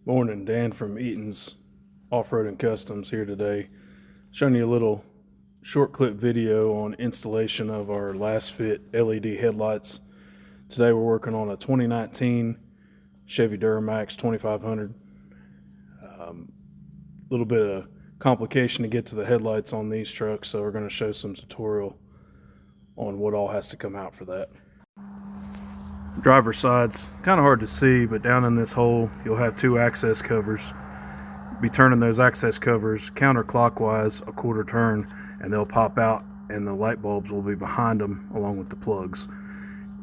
Morning, Dan from Eatonoffroad&customs here today, showing you a little short clip video on installation of our last fit LED headlights. Today we're working on a 2019 Chevy Duramax 2500. A little bit of complication to get to the headlights on these trucks, so we're going to show some tutorial on what all has to come out for that. Driver side's kind of hard to see, but down in this hole you'll have two access covers. Be turning those access covers counterclockwise a quarter turn, and they'll pop out and the light bulbs will be behind them along with the plugs.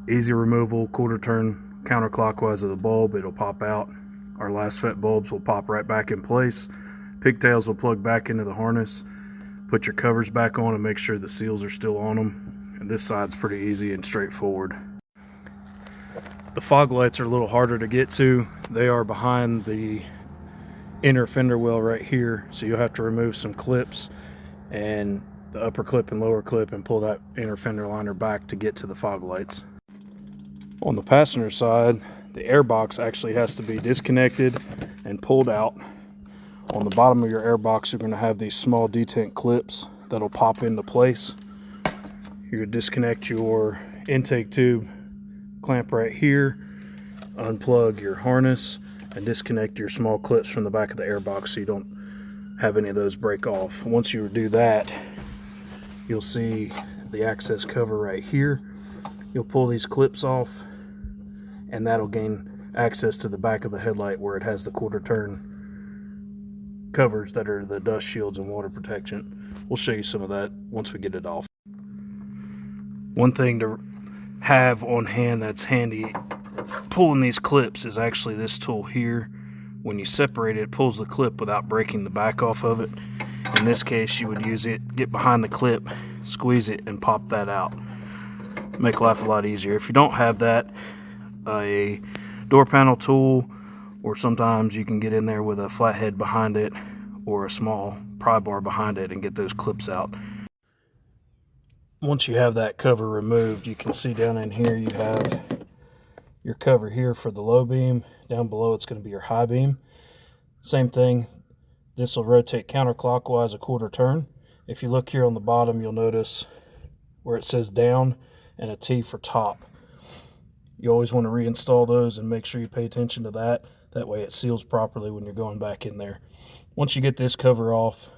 Easy removal, quarter turn counterclockwise of the bulb, it'll pop out. Our last fit bulbs will pop right back in place. Pigtails will plug back into the harness. Put your covers back on and make sure the seals are still on them. And this side's pretty easy and straightforward. The fog lights are a little harder to get to. They are behind the inner fender well right here, so you'll have to remove some clips and the upper clip and lower clip and pull that inner fender liner back to get to the fog lights. On the passenger side, the air box actually has to be disconnected and pulled out. On the bottom of your air box, you're going to have these small detent clips that'll pop into place. You're going to disconnect your intake tube clamp right here, unplug your harness, and disconnect your small clips from the back of the airbox so you don't have any of those break off. Once you do that, you'll see the access cover right here. You'll pull these clips off, and that'll gain access to the back of the headlight where it has the quarter turn covers that are the dust shields and water protection. We'll show you some of that once we get it off. One thing to have on hand that's handy pulling these clips is actually this tool here. When you separate it, it pulls the clip without breaking the back off of it. In this case, you would use it, get behind the clip, squeeze it, and pop that out. Make life a lot easier. If you don't have that, a door panel tool, or sometimes you can get in there with a flathead behind it or a small pry bar behind it and get those clips out. Once you have that cover removed, you can see down in here you have your cover here for the low beam. Down below it's going to be your high beam. Same thing, this will rotate counterclockwise a quarter turn. If you look here on the bottom, you'll notice where it says down and a T for top. You always want to reinstall those and make sure you pay attention to that. That way it seals properly when you're going back in there. Once you get this cover off,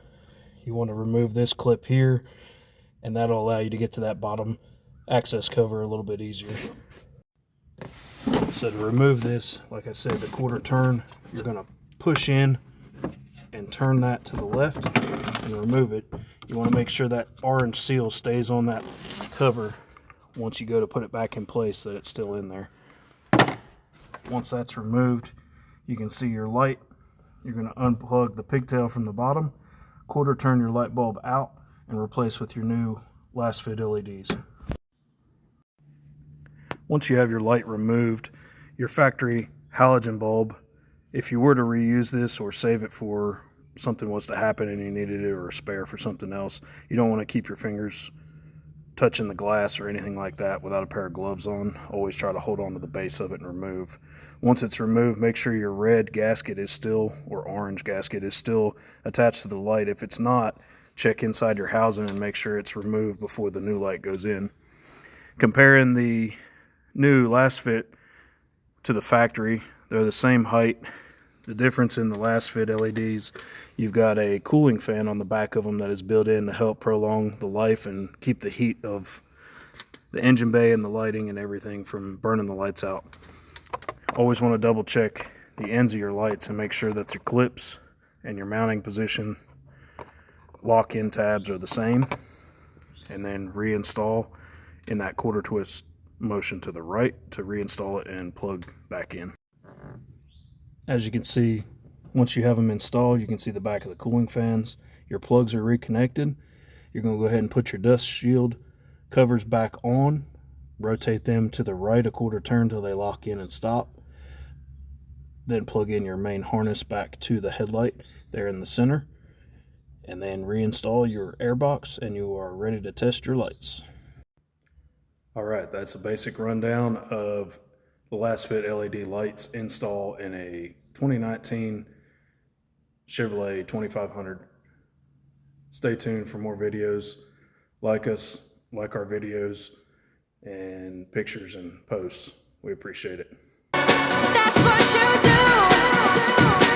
you want to remove this clip here, and that'll allow you to get to that bottom access cover a little bit easier. So to remove this, like I said, the quarter turn, you're going to push in and turn that to the left and remove it. You want to make sure that orange seal stays on that cover once you go to put it back in place, that it's still in there. Once that's removed, you can see your light. You're going to unplug the pigtail from the bottom, quarter turn your light bulb out, and replace with your new last fit LEDs. Once you have your light removed, your factory halogen bulb, if you were to reuse this or save it for something was to happen and you needed it, or a spare for something else, you don't want to keep your fingers touching the glass or anything like that without a pair of gloves on. Always try to hold on to the base of it and remove. Once it's removed, make sure your red gasket is still, or orange gasket is still attached to the light. If it's not, check inside your housing and make sure it's removed before the new light goes in. Comparing the new last fit to the factory, they're the same height. The difference in the last fit LEDs, you've got a cooling fan on the back of them that is built in to help prolong the life and keep the heat of the engine bay and the lighting and everything from burning the lights out. Always want to double check the ends of your lights and make sure that your clips and your mounting position lock-in tabs are the same, and then reinstall in that quarter twist motion to the right to reinstall it and plug back in. As you can see, once you have them installed, you can see the back of the cooling fans. Your plugs are reconnected. You're going to go ahead and put your dust shield covers back on, rotate them to the right a quarter turn till they lock in and stop. Then plug in your main harness back to the headlight there in the center, and then reinstall your airbox, and you are ready to test your lights. Alright, that's a basic rundown of the last fit LED lights install in a 2019 Chevrolet 2500. Stay tuned for more videos. Like us, like our videos, and pictures and posts. We appreciate it. That's what you do.